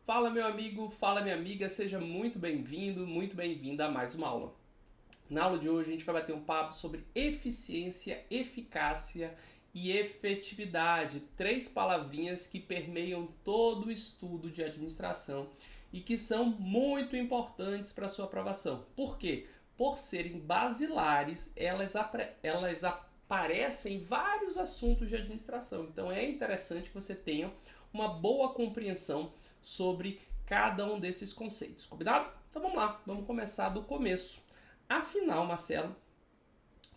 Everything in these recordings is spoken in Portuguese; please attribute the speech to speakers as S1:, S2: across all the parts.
S1: Fala meu amigo, fala minha amiga, seja muito bem-vindo, muito bem-vinda a mais uma aula. Na aula de hoje a gente vai bater um papo sobre eficiência, eficácia e efetividade, três palavrinhas que permeiam todo o estudo de administração e que são muito importantes para a sua aprovação. Por quê? Por serem basilares, elas aparecem em vários assuntos de administração. Então é interessante que você tenha uma boa compreensão sobre cada um desses conceitos, combinado? Então vamos lá, vamos começar do começo. Afinal, Marcelo,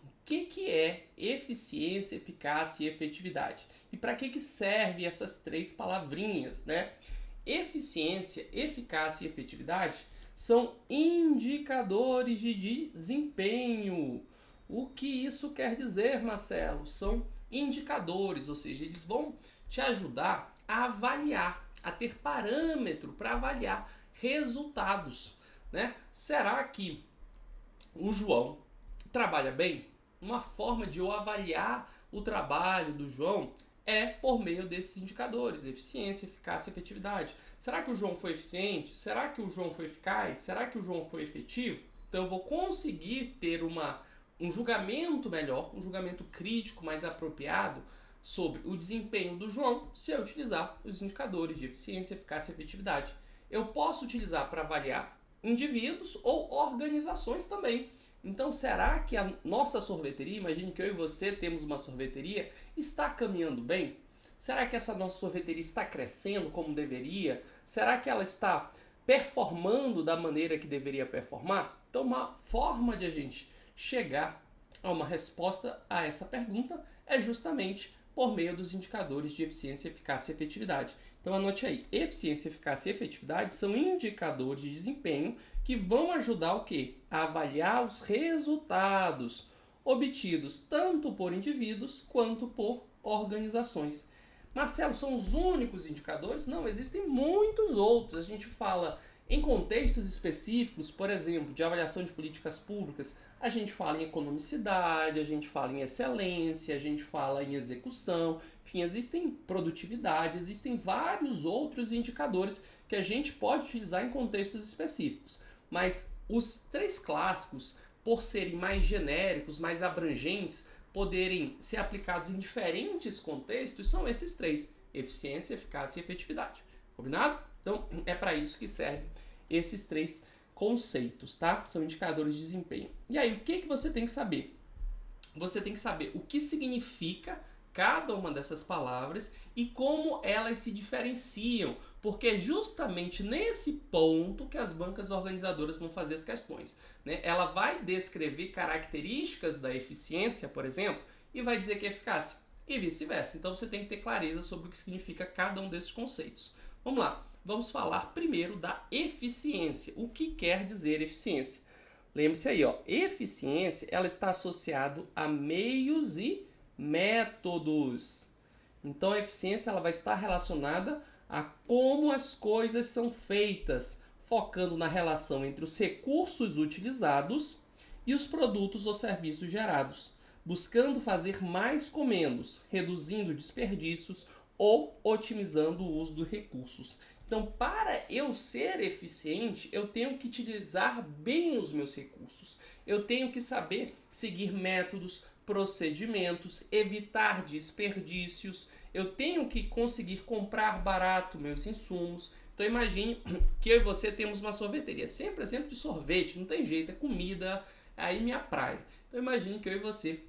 S1: o que é eficiência, eficácia e efetividade? E para que servem essas três palavrinhas, né? Eficiência, eficácia e efetividade são indicadores de desempenho. O que isso quer dizer, Marcelo? São indicadores, ou seja, eles vão te ajudar a avaliar, a ter parâmetro para avaliar resultados, né? Será que o João trabalha bem? Uma forma de eu avaliar o trabalho do João é por meio desses indicadores: eficiência, eficácia e efetividade. Será que o João foi eficiente? Será que o João foi eficaz? Será que o João foi efetivo? Então eu vou conseguir ter um julgamento melhor, um julgamento crítico mais apropriado sobre o desempenho do João se eu utilizar os indicadores de eficiência, eficácia e efetividade. Eu posso utilizar para avaliar indivíduos ou organizações também. Então, será que a nossa sorveteria, imagine que eu e você temos uma sorveteria, está caminhando bem? Será que essa nossa sorveteria está crescendo como deveria? Será que ela está performando da maneira que deveria performar? Então, uma forma de a gente chegar a uma resposta a essa pergunta é justamente por meio dos indicadores de eficiência, eficácia e efetividade. Então anote aí, eficiência, eficácia e efetividade são indicadores de desempenho que vão ajudar o quê? A avaliar os resultados obtidos tanto por indivíduos quanto por organizações. Marcelo, são os únicos indicadores? Não, existem muitos outros. A gente fala em contextos específicos, por exemplo, de avaliação de políticas públicas, a gente fala em economicidade, a gente fala em excelência, a gente fala em execução, enfim, existem produtividade, existem vários outros indicadores que a gente pode utilizar em contextos específicos. Mas os três clássicos, por serem mais genéricos, mais abrangentes, poderem ser aplicados em diferentes contextos, são esses três: eficiência, eficácia e efetividade. Combinado? Então, é para isso que serve esses três conceitos, tá? São indicadores de desempenho. E aí, o que você tem que saber? Você tem que saber o que significa cada uma dessas palavras e como elas se diferenciam, porque é justamente nesse ponto que as bancas organizadoras vão fazer as questões, né? Ela vai descrever características da eficiência, por exemplo, e vai dizer que é eficácia, e vice-versa. Então você tem que ter clareza sobre o que significa cada um desses conceitos. Vamos lá, vamos falar primeiro da eficiência. O que quer dizer eficiência? Lembre-se aí, ó, eficiência ela está associada a meios e métodos. Então a eficiência ela vai estar relacionada a como as coisas são feitas, focando na relação entre os recursos utilizados e os produtos ou serviços gerados, buscando fazer mais com menos, reduzindo desperdícios ou otimizando o uso dos recursos. Então, para eu ser eficiente, eu tenho que utilizar bem os meus recursos. Eu tenho que saber seguir métodos, procedimentos, evitar desperdícios. Eu tenho que conseguir comprar barato meus insumos. Então, imagine que eu e você temos uma sorveteria. Sempre exemplo de sorvete, não tem jeito, é comida, aí minha praia. Então, imagine que eu e você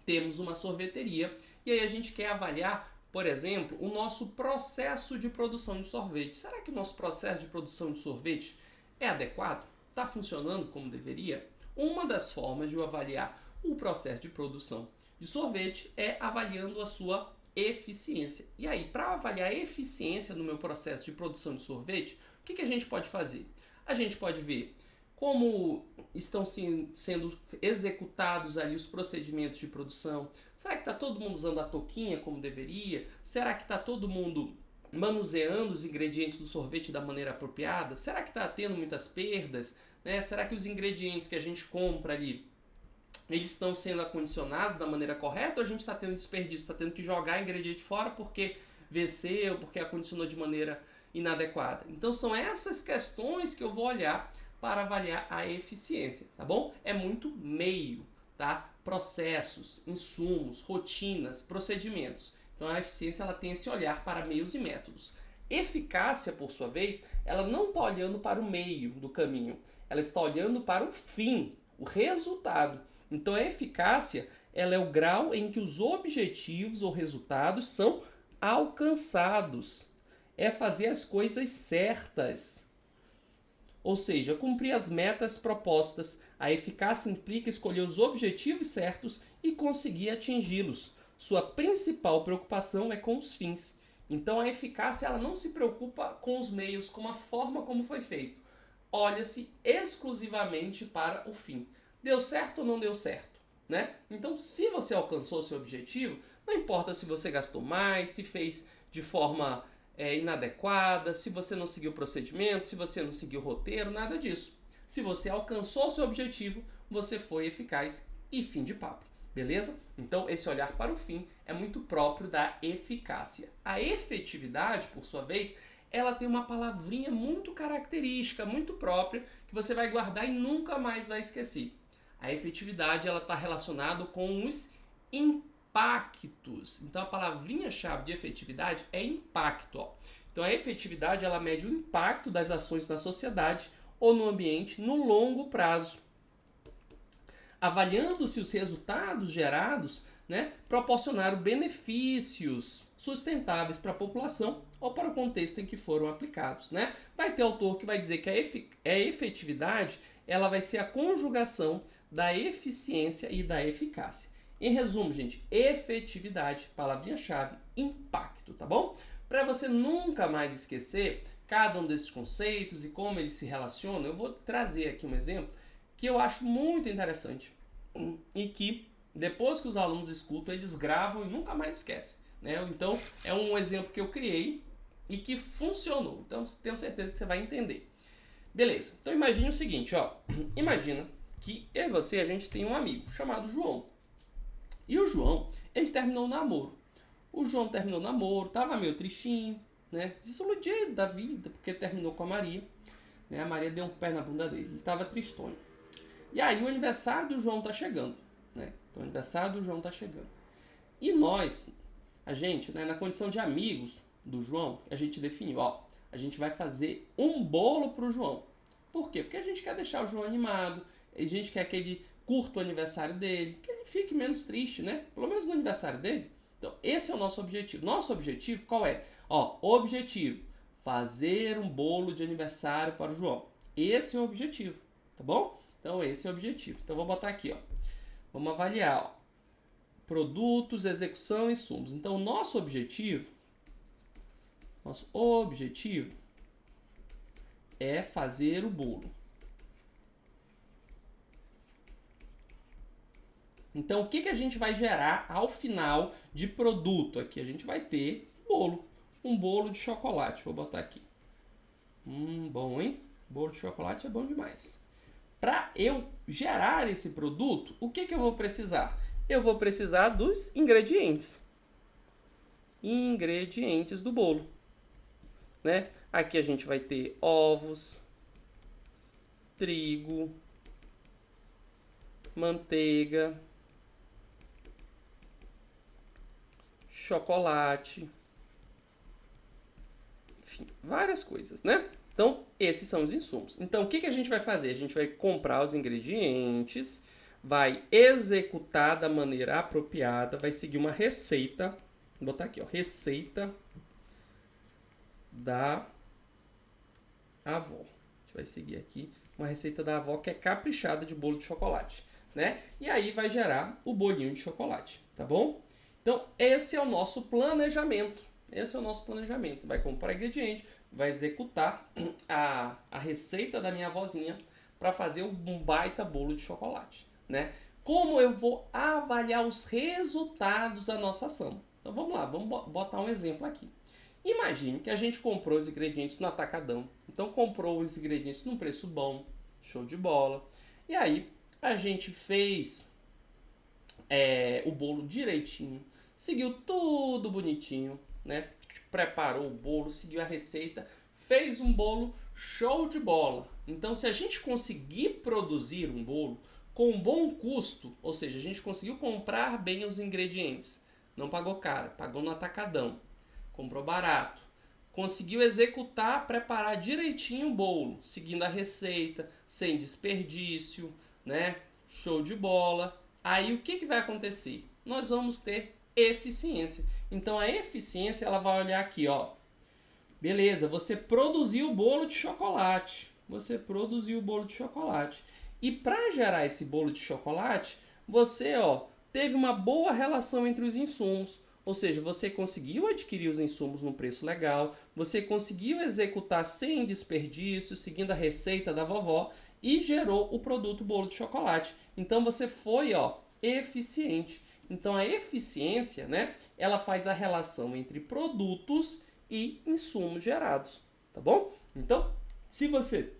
S1: temos uma sorveteria e aí a gente quer avaliar, por exemplo, o nosso processo de produção de sorvete. Será que o nosso processo de produção de sorvete é adequado? Está funcionando como deveria? Uma das formas de eu avaliar o processo de produção de sorvete é avaliando a sua eficiência. E aí, para avaliar a eficiência no meu processo de produção de sorvete, o que a gente pode fazer? A gente pode ver como estão sendo executados ali os procedimentos de produção. Será que está todo mundo usando a touquinha como deveria? Será que está todo mundo manuseando os ingredientes do sorvete da maneira apropriada? Será que está tendo muitas perdas? Né? Será que os ingredientes que a gente compra ali, eles estão sendo acondicionados da maneira correta, ou a gente está tendo desperdício, está tendo que jogar ingrediente fora porque venceu, porque acondicionou de maneira inadequada. Então são essas questões que eu vou olhar para avaliar a eficiência, tá bom? É muito meio, tá? Processos, insumos, rotinas, procedimentos. Então a eficiência ela tem esse olhar para meios e métodos. Eficácia, por sua vez, ela não está olhando para o meio do caminho, ela está olhando para o fim, o resultado. Então a eficácia ela é o grau em que os objetivos ou resultados são alcançados. É fazer as coisas certas. Ou seja, cumprir as metas propostas. A eficácia implica escolher os objetivos certos e conseguir atingi-los. Sua principal preocupação é com os fins. Então a eficácia ela não se preocupa com os meios, com a forma como foi feito. Olha-se exclusivamente para o fim. Deu certo ou não deu certo? Né? Então, se você alcançou seu objetivo, não importa se você gastou mais, se fez de forma inadequada, se você não seguiu o procedimento, se você não seguiu o roteiro, nada disso. Se você alcançou seu objetivo, você foi eficaz e fim de papo. Beleza? Então, esse olhar para o fim é muito próprio da eficácia. A efetividade, por sua vez, ela tem uma palavrinha muito característica, muito própria, que você vai guardar e nunca mais vai esquecer. A efetividade ela está relacionada com os impactos. Então a palavrinha-chave de efetividade é impacto. Ó. Então a efetividade ela mede o impacto das ações na sociedade ou no ambiente no longo prazo. Avaliando se os resultados gerados proporcionaram benefícios sustentáveis para a população ou para o contexto em que foram aplicados. Vai ter autor que vai dizer que a efetividade ela vai ser a conjugação da eficiência e da eficácia. Em resumo, gente, efetividade, palavrinha-chave, impacto, tá bom? Para você nunca mais esquecer cada um desses conceitos e como eles se relacionam, eu vou trazer aqui um exemplo que eu acho muito interessante e que depois que os alunos escutam, eles gravam e nunca mais esquecem. Então, é um exemplo que eu criei e que funcionou. Então, tenho certeza que você vai entender. Beleza, então imagine o seguinte, ó. Imagina que eu e você, a gente tem um amigo chamado João. E o João, ele terminou o namoro. O João terminou o namoro, tava meio tristinho, desiludido da vida, porque terminou com a Maria. A Maria deu um pé na bunda dele, ele tava tristonho. E aí o aniversário do João tá chegando, Então o aniversário do João tá chegando. E nós, a gente, na condição de amigos do João, a gente definiu, ó, a gente vai fazer um bolo pro João. Por quê? Porque a gente quer deixar o João animado, a gente quer que ele curta o aniversário dele, que ele fique menos triste, Pelo menos no aniversário dele. Então, esse é o nosso objetivo. Nosso objetivo qual é? Ó, objetivo, fazer um bolo de aniversário para o João. Esse é o objetivo, tá bom? Então, esse é o objetivo. Então, vou botar aqui, ó. Vamos avaliar, ó. Produtos, execução e insumos. Então, nosso objetivo é fazer o bolo. Então, o que a gente vai gerar ao final de produto aqui? A gente vai ter bolo. Um bolo de chocolate. Vou botar aqui. Bom, hein? Bolo de chocolate é bom demais. Para eu gerar esse produto, o que eu vou precisar? Eu vou precisar dos ingredientes. Ingredientes do bolo. Aqui a gente vai ter ovos, trigo, manteiga, chocolate, enfim, várias coisas, Então, esses são os insumos. Então, o que a gente vai fazer? A gente vai comprar os ingredientes, vai executar da maneira apropriada, vai seguir uma receita. Vou botar aqui, ó, receita da avó. A gente vai seguir aqui uma receita da avó que é caprichada de bolo de chocolate, E aí vai gerar o bolinho de chocolate, tá bom? Então, esse é o nosso planejamento. Vai comprar ingrediente, vai executar a receita da minha avózinha para fazer um baita bolo de chocolate, Como eu vou avaliar os resultados da nossa ação? Então, vamos lá, vamos botar um exemplo aqui. Imagine que a gente comprou os ingredientes no atacadão. Então, comprou os ingredientes num preço bom, show de bola. E aí, a gente fez o bolo direitinho, seguiu tudo bonitinho, Preparou o bolo, seguiu a receita, fez um bolo show de bola. Então, se a gente conseguir produzir um bolo com um bom custo, ou seja, a gente conseguiu comprar bem os ingredientes, não pagou caro, pagou no atacadão, comprou barato, conseguiu executar, preparar direitinho o bolo, seguindo a receita, sem desperdício, né? Show de bola. Aí o que vai acontecer? Nós vamos ter eficiência. Então a eficiência ela vai olhar aqui, ó. Beleza, você produziu o bolo de chocolate. Você produziu o bolo de chocolate. E para gerar esse bolo de chocolate, você, ó, teve uma boa relação entre os insumos. Ou seja, você conseguiu adquirir os insumos num preço legal, você conseguiu executar sem desperdício, seguindo a receita da vovó e gerou o produto bolo de chocolate. Então você foi, ó, eficiente. Então a eficiência, né, ela faz a relação entre produtos e insumos gerados, tá bom? Então, se você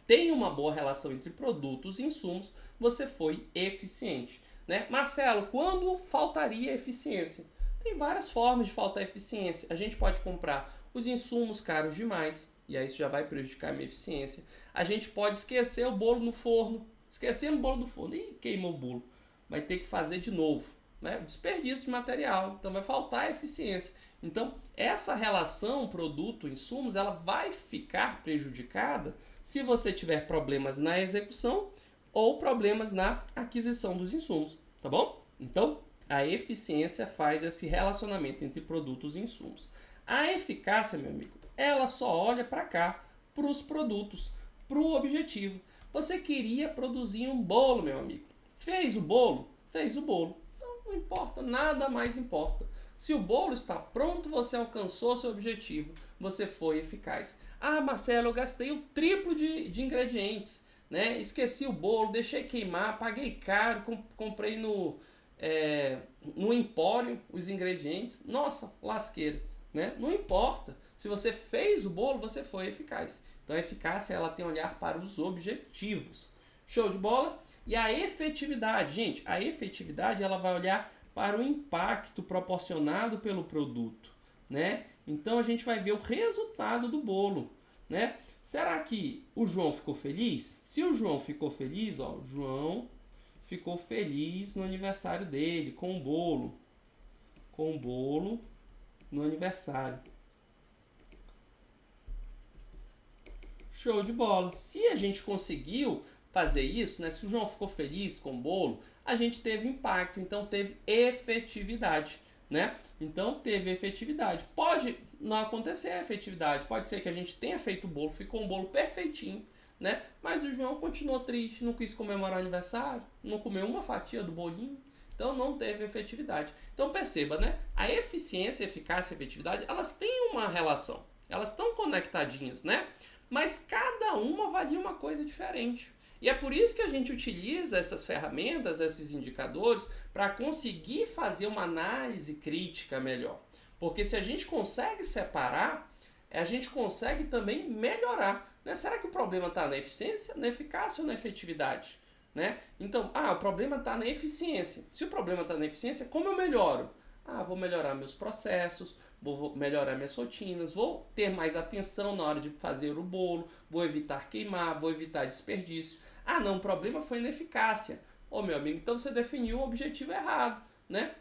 S1: tem uma boa relação entre produtos e insumos, você foi eficiente, né? Marcelo, quando faltaria eficiência? Tem várias formas de faltar eficiência. A gente pode comprar os insumos caros demais, e aí isso já vai prejudicar a minha eficiência. A gente pode esquecer o bolo no forno. Esquecendo o bolo do forno. Ih, queimou o bolo. Vai ter que fazer de novo, né? Desperdício de material. Então vai faltar eficiência. Então essa relação produto-insumos ela vai ficar prejudicada se você tiver problemas na execução ou problemas na aquisição dos insumos, tá bom? Então a eficiência faz esse relacionamento entre produtos e insumos. A eficácia, meu amigo, ela só olha para cá, para os produtos, para o objetivo. Você queria produzir um bolo, meu amigo. Fez o bolo? Fez o bolo. Então não importa, nada mais importa. Se o bolo está pronto, você alcançou seu objetivo, você foi eficaz. Ah, Marcelo, eu gastei o triplo de ingredientes, né? Esqueci o bolo, deixei queimar, paguei caro, comprei no empório os ingredientes. Nossa, lasqueira, né? Não importa. Se você fez o bolo, você foi eficaz. Então a eficácia ela tem olhar para os objetivos. Show de bola? E a efetividade, gente, a efetividade ela vai olhar para o impacto proporcionado pelo produto, né? Então a gente vai ver o resultado do bolo, né? Será que o João ficou feliz? Se o João ficou feliz, ó, o João ficou feliz no aniversário dele, com o bolo no aniversário. Show de bola. Se a gente conseguiu fazer isso, né? Se o João ficou feliz com o bolo, a gente teve impacto, então teve efetividade, né? Então teve efetividade. Pode não acontecer a efetividade, pode ser que a gente tenha feito o bolo, ficou um bolo perfeitinho, né? Mas o João continuou triste, não quis comemorar o aniversário, não comeu uma fatia do bolinho, então não teve efetividade. Então perceba, né? A eficiência, eficácia e efetividade, elas têm uma relação, elas estão conectadinhas, né? Mas cada uma valia uma coisa diferente. E é por isso que a gente utiliza essas ferramentas, esses indicadores, para conseguir fazer uma análise crítica melhor. Porque se a gente consegue separar, a gente consegue também melhorar, né? Será que o problema está na eficiência, na eficácia ou na efetividade? Né? Então, o problema está na eficiência. Se o problema está na eficiência, como eu melhoro? Vou melhorar meus processos, vou melhorar minhas rotinas, vou ter mais atenção na hora de fazer o bolo, vou evitar queimar, vou evitar desperdício. Não, o problema foi na eficácia. Meu amigo, então você definiu o objetivo errado, né?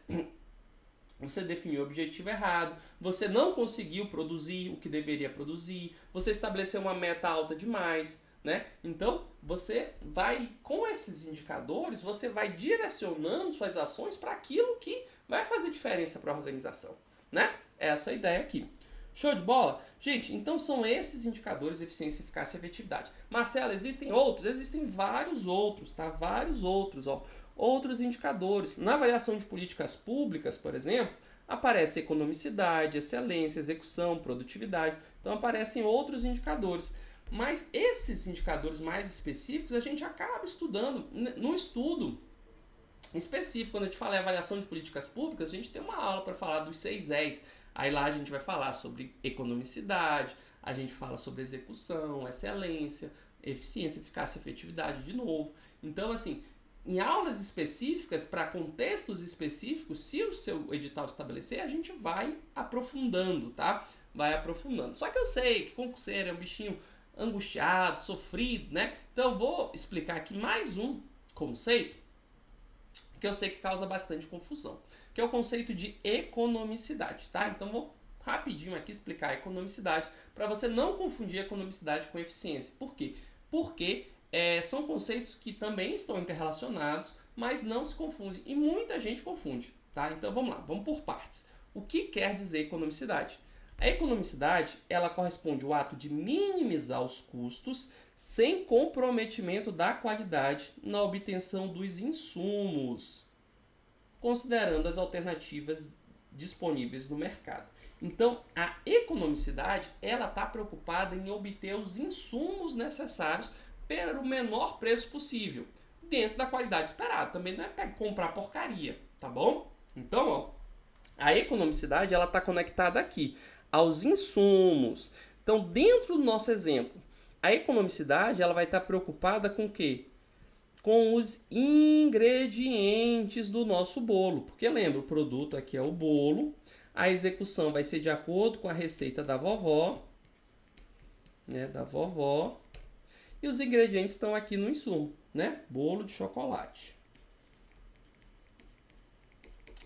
S1: Você definiu o objetivo errado, você não conseguiu produzir o que deveria produzir, você estabeleceu uma meta alta demais, né? Então, você vai, com esses indicadores, você vai direcionando suas ações para aquilo que vai fazer diferença para a organização, né? Essa é a ideia aqui. Show de bola? Gente, então são esses indicadores de eficiência, eficácia e efetividade. Marcelo, existem outros? Existem vários outros, tá? Vários outros, ó. Outros indicadores. Na avaliação de políticas públicas, por exemplo, aparece economicidade, excelência, execução, produtividade. Então aparecem outros indicadores. Mas esses indicadores mais específicos a gente acaba estudando no estudo específico. Quando a gente fala em avaliação de políticas públicas, a gente tem uma aula para falar dos 6 E's. Aí lá a gente vai falar sobre economicidade, a gente fala sobre execução, excelência, eficiência, eficácia, efetividade de novo. Então, assim, em aulas específicas, para contextos específicos, se o seu edital estabelecer, a gente vai aprofundando, tá? vai aprofundando. Só que eu sei que concurseiro é um bichinho angustiado, sofrido, né? Então eu vou explicar aqui mais um conceito que eu sei que causa bastante confusão, que é o conceito de economicidade, tá? Então vou rapidinho aqui explicar a economicidade para você não confundir economicidade com eficiência. Por quê? Porque são conceitos que também estão interrelacionados, mas não se confundem e muita gente confunde, tá? Então vamos lá, vamos por partes. O que quer dizer economicidade? A economicidade, ela corresponde ao ato de minimizar os custos sem comprometimento da qualidade na obtenção dos insumos, considerando as alternativas disponíveis no mercado. Então, a economicidade, ela está preocupada em obter os insumos necessários pelo menor preço possível, dentro da qualidade esperada. Também não é comprar porcaria, tá bom? Então, ó, a economicidade, ela está conectada aqui aos insumos. Então, dentro do nosso exemplo, a economicidade, ela vai estar preocupada com o quê? Com os ingredientes do nosso bolo. Porque lembra, o produto aqui é o bolo, a execução vai ser de acordo com a receita da vovó, né, e os ingredientes estão aqui no insumo, né? Bolo de chocolate.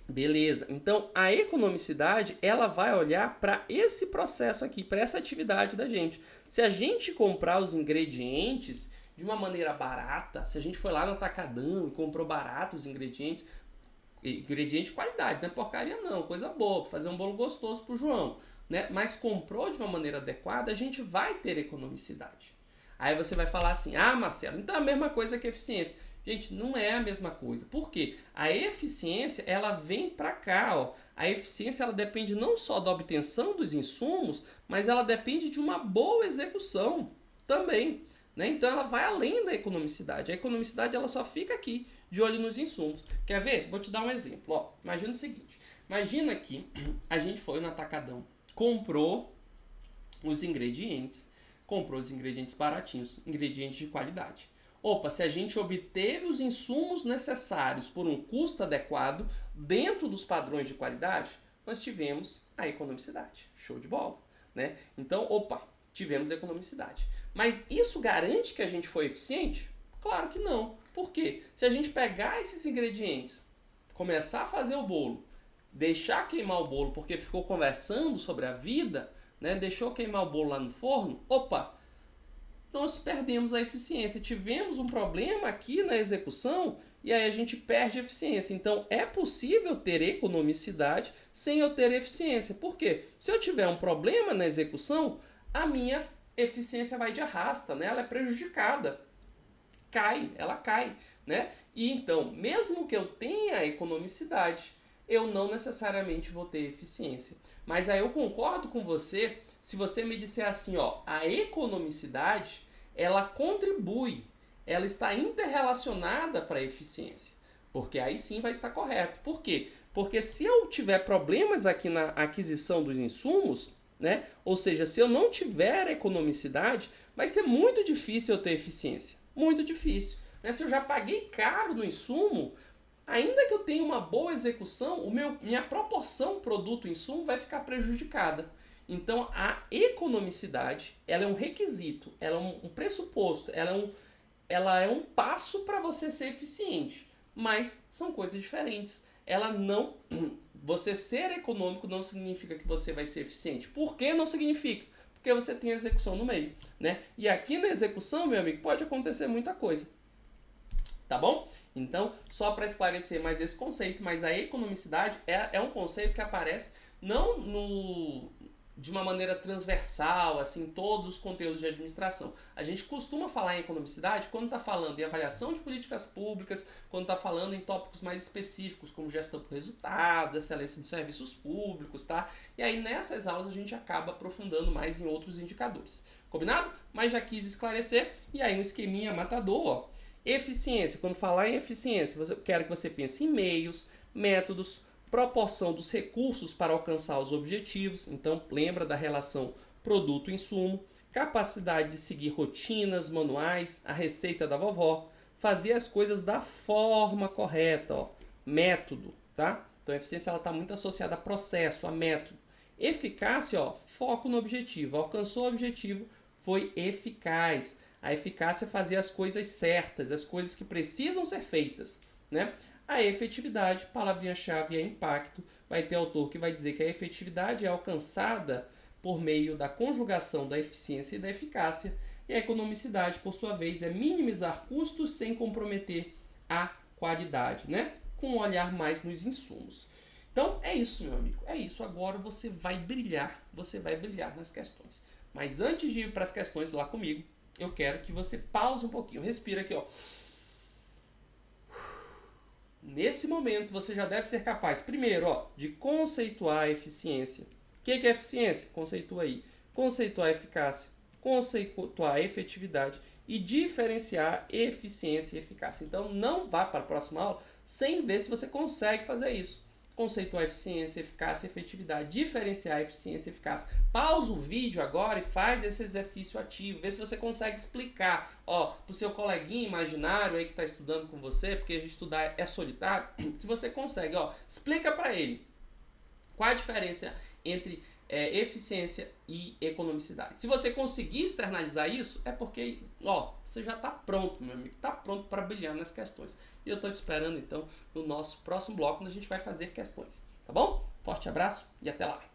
S1: Beleza, então a economicidade, ela vai olhar para esse processo aqui, para essa atividade da gente. Se a gente comprar os ingredientes de uma maneira barata, se a gente foi lá no atacadão e comprou barato os ingredientes, ingrediente de qualidade, não é porcaria não, coisa boa, para fazer um bolo gostoso pro João, né? Mas comprou de uma maneira adequada, a gente vai ter economicidade. Aí você vai falar assim, ah, Marcelo, então é a mesma coisa que eficiência. Gente, não é a mesma coisa. Por quê? A eficiência, ela vem para cá, ó. A eficiência, ela depende não só da obtenção dos insumos, mas ela depende de uma boa execução também, né? Então, ela vai além da economicidade. A economicidade, ela só fica aqui, de olho nos insumos. Quer ver? Vou te dar um exemplo. Ó, imagina o seguinte. Imagina que a gente foi no atacadão, comprou os ingredientes baratinhos, ingredientes de qualidade. Opa, se a gente obteve os insumos necessários por um custo adequado dentro dos padrões de qualidade, nós tivemos a economicidade. Show de bola, né? Então, opa, tivemos economicidade. Mas isso garante que a gente foi eficiente? Claro que não. Por quê? Se a gente pegar esses ingredientes, começar a fazer o bolo, deixar queimar o bolo porque ficou conversando sobre a vida, né? Deixou queimar o bolo lá no forno, opa, nós perdemos a eficiência. Tivemos um problema aqui na execução e aí a gente perde a eficiência. Então, é possível ter economicidade sem eu ter eficiência. Por quê? Se eu tiver um problema na execução, a minha eficiência vai de arrasta, né? Ela é prejudicada. Ela cai, né? E então, mesmo que eu tenha economicidade, eu não necessariamente vou ter eficiência. Mas aí eu concordo com você se você me disser assim, ó, a economicidade, ela contribui, ela está interrelacionada para a eficiência. Porque aí sim vai estar correto. Por quê? Porque se eu tiver problemas aqui na aquisição dos insumos, né? Ou seja, se eu não tiver economicidade, vai ser muito difícil eu ter eficiência. Muito difícil. Né? Se eu já paguei caro no insumo, ainda que eu tenha uma boa execução, minha proporção produto-insumo vai ficar prejudicada. Então, a economicidade, ela é um requisito, ela é um pressuposto, ela é um passo para você ser eficiente. Mas são coisas diferentes. Você ser econômico não significa que você vai ser eficiente. Por que não significa? Porque você tem a execução no meio, né? E aqui na execução, meu amigo, pode acontecer muita coisa. Tá bom? Então, só para esclarecer mais esse conceito, mas a economicidade é um conceito que aparece não de uma maneira transversal, assim, todos os conteúdos de administração. A gente costuma falar em economicidade quando está falando em avaliação de políticas públicas, quando está falando em tópicos mais específicos, como gestão por resultados, excelência dos serviços públicos, tá? E aí nessas aulas a gente acaba aprofundando mais em outros indicadores. Combinado? Mas já quis esclarecer, e aí um esqueminha matador, ó. Eficiência, quando falar em eficiência, eu quero que você pense em meios, métodos, proporção dos recursos para alcançar os objetivos, então lembra da relação produto-insumo, capacidade de seguir rotinas, manuais, a receita da vovó, fazer as coisas da forma correta, ó, método, tá? Então a eficiência está muito associada a processo, a método. Eficácia, ó, foco no objetivo. Alcançou o objetivo, foi eficaz. A eficácia é fazer as coisas certas, as coisas que precisam ser feitas, né? A efetividade, palavrinha-chave é impacto. Vai ter autor que vai dizer que a efetividade é alcançada por meio da conjugação da eficiência e da eficácia. E a economicidade, por sua vez, é minimizar custos sem comprometer a qualidade, né? Com um olhar mais nos insumos. Então é isso, meu amigo, é isso. Agora você vai brilhar nas questões. Mas antes de ir para as questões lá comigo, eu quero que você pause um pouquinho, respira aqui, ó. Nesse momento você já deve ser capaz, primeiro, ó, de conceituar a eficiência. O que é eficiência? Conceitua aí. Conceituar a eficácia, conceituar a efetividade e diferenciar eficiência e eficácia. Então não vá para a próxima aula sem ver se você consegue fazer isso. Conceituar eficiência, eficácia e efetividade, diferenciar eficiência e eficácia. Pausa o vídeo agora e faz esse exercício ativo, vê se você consegue explicar, ó, pro seu coleguinha imaginário aí que está estudando com você, porque a gente estudar é solitário, se você consegue, ó, explica para ele qual a diferença entre eficiência e economicidade. Se você conseguir externalizar isso, é porque, ó, você já está pronto, meu amigo, está pronto para brilhar nas questões. E eu estou te esperando, então, no nosso próximo bloco, onde a gente vai fazer questões. Tá bom? Forte abraço e até lá!